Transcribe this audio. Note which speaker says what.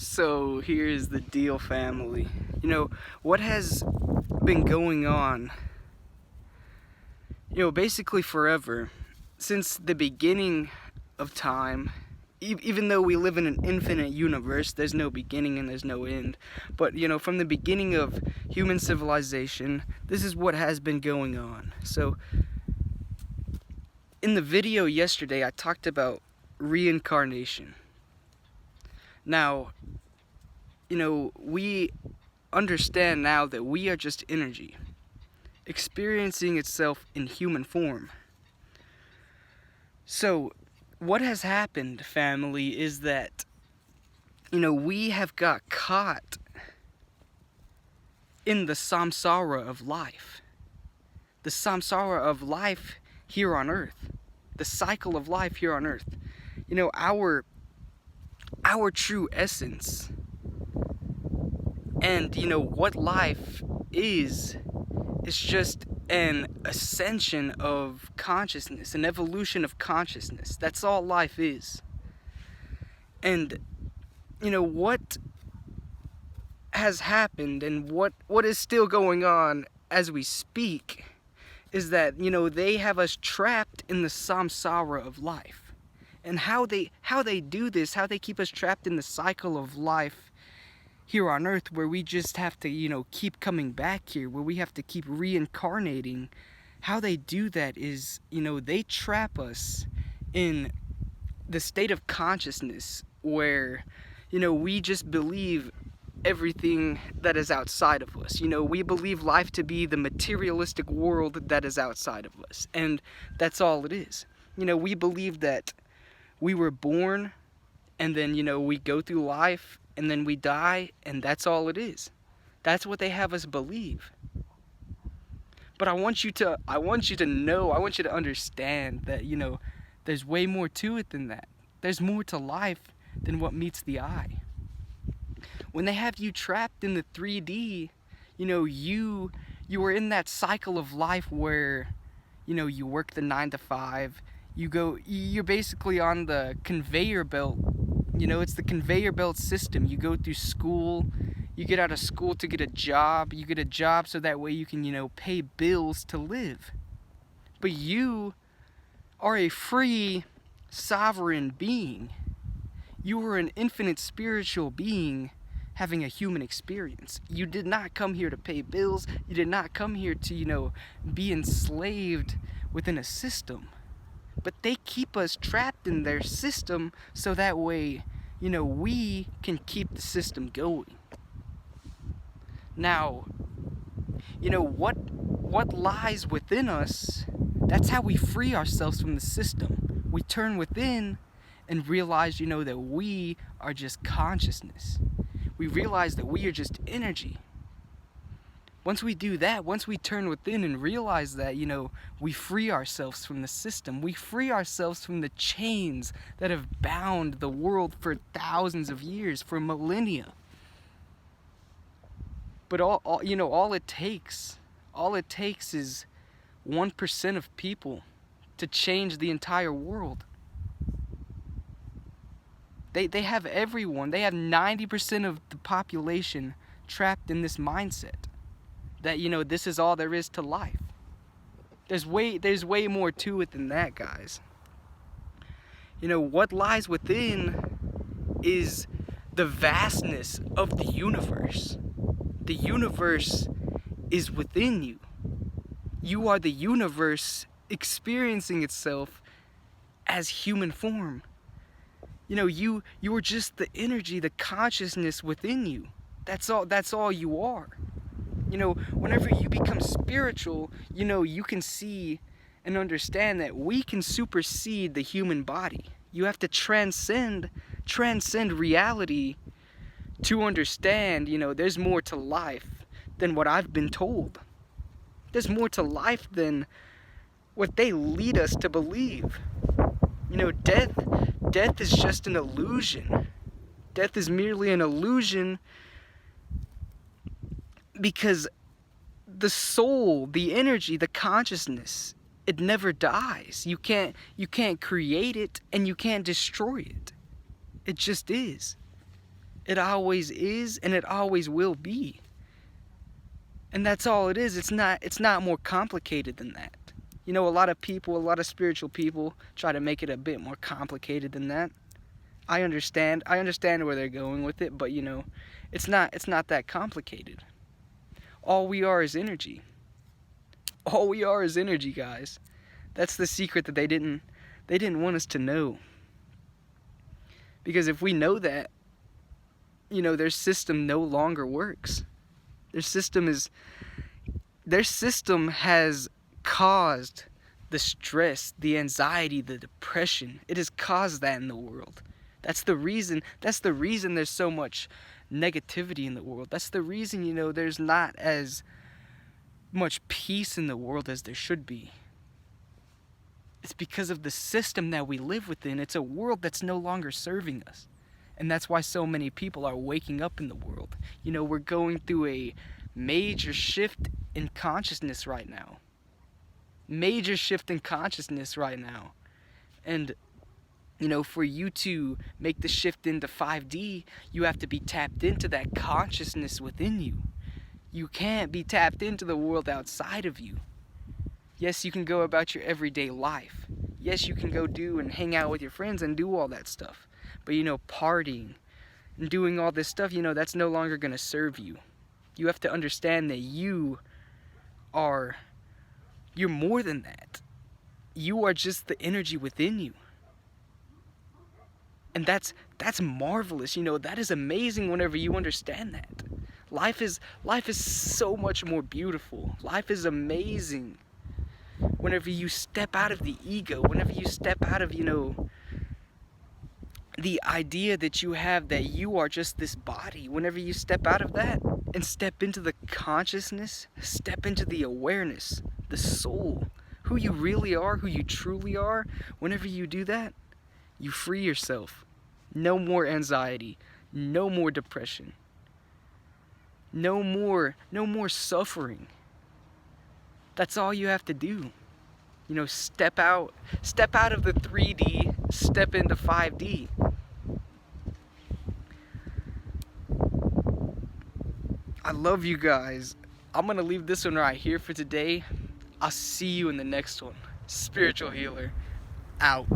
Speaker 1: So here's the deal, family. What has been going on, basically forever, since the beginning of time. Even though we live in an infinite universe, there's no beginning and there's no end. But, from the beginning of human civilization, this is what has been going on. So, in the video yesterday, I talked about reincarnation. Now, we understand now that we are just energy, experiencing itself in human form. So, what has happened, family, is that, we have got caught in the samsara of life. The samsara of life here on earth. The cycle of life here on earth. Our true essence. And, what life is just an ascension of consciousness, an evolution of consciousness. That's all life is. And, what has happened and what is still going on as we speak is that, they have us trapped in the samsara of life. And how they do this, how they keep us trapped in the cycle of life here on earth, where we just have to, keep coming back here, where we have to keep reincarnating. How they do that is, they trap us in the state of consciousness where, we just believe everything that is outside of us. We believe life to be the materialistic world that is outside of us. And that's all it is. We believe that we were born and then, we go through life and then we die, and that's all it is. That's what they have us believe. But I want you to know, I want you to understand that, there's way more to it than that. There's more to life than what meets the eye. When they have you trapped in the 3D, you are in that cycle of life where, you work the 9 to 5, you're basically on the conveyor belt. It's the conveyor belt system. You go through school, you get out of school to get a job, you get a job so that way you can, pay bills to live. But you are a free, sovereign being. You are an infinite spiritual being having a human experience. You did not come here to pay bills. You did not come here to, be enslaved within a system. But they keep us trapped in their system so that way, we can keep the system going. Now, what lies within us, that's how we free ourselves from the system. We turn within and realize, that we are just consciousness. We realize that we are just energy. Once we do that, once we turn within and realize that, we free ourselves from the system. We free ourselves from the chains that have bound the world for thousands of years, for millennia. But all it takes is 1% of people to change the entire world. They have everyone. They have 90% of the population trapped in this mindset that, this is all there is to life. There's way more to it than that, guys. What lies within is the vastness of the universe. The universe is within you. You are the universe experiencing itself as human form. You are just the energy, the consciousness within you. That's all you are. Whenever you become spiritual, you can see and understand that we can supersede the human body. You have to transcend reality to understand, there's more to life than what I've been told. There's more to life than what they lead us to believe. Death is just an illusion. Death is merely an illusion because the soul, the energy, the consciousness, it never dies. You can't create it and you can't destroy it. It just is. It always is, and it always will be. And that's all it is. It's not more complicated than that. You know, a lot of people, a lot of spiritual people try to make it a bit more complicated than that. I understand where they're going with it, but you know, it's not that complicated. All we are is energy. All we are is energy, guys. That's the secret that they didn't want us to know. Because if we know that, you know, their system no longer works. Their system has caused the stress, the anxiety, the depression. It has caused that in the world. That's the reason there's so much negativity in the world. That's the reason, you know, there's not as much peace in the world as there should be. It's because of the system that we live within. It's a world that's no longer serving us. And that's why so many people are waking up in the world. You know, we're going through a major shift in consciousness right now. Major shift in consciousness right now. And, you know, for you to make the shift into 5D, you have to be tapped into that consciousness within you. You can't be tapped into the world outside of you. Yes, you can go about your everyday life. Yes, you can go do and hang out with your friends and do all that stuff. But, you know, partying and doing all this stuff, you know, that's no longer going to serve you. You have to understand that you're more than that. You are just the energy within you. And that's marvelous, you know, that is amazing whenever you understand that. Life is so much more beautiful. Life is amazing whenever you step out of the ego, whenever you step out of, you know, the idea that you have that you are just this body. Whenever you step out of that and step into the consciousness, step into the awareness, the soul, who you really are, who you truly are, whenever you do that, you free yourself. No more anxiety, no more depression, no more suffering. That's all you have to do. You know, step out of the 3D, step into 5D. I love you guys. I'm gonna leave this one right here for today. I'll see you in the next one. Spiritual Healer, out.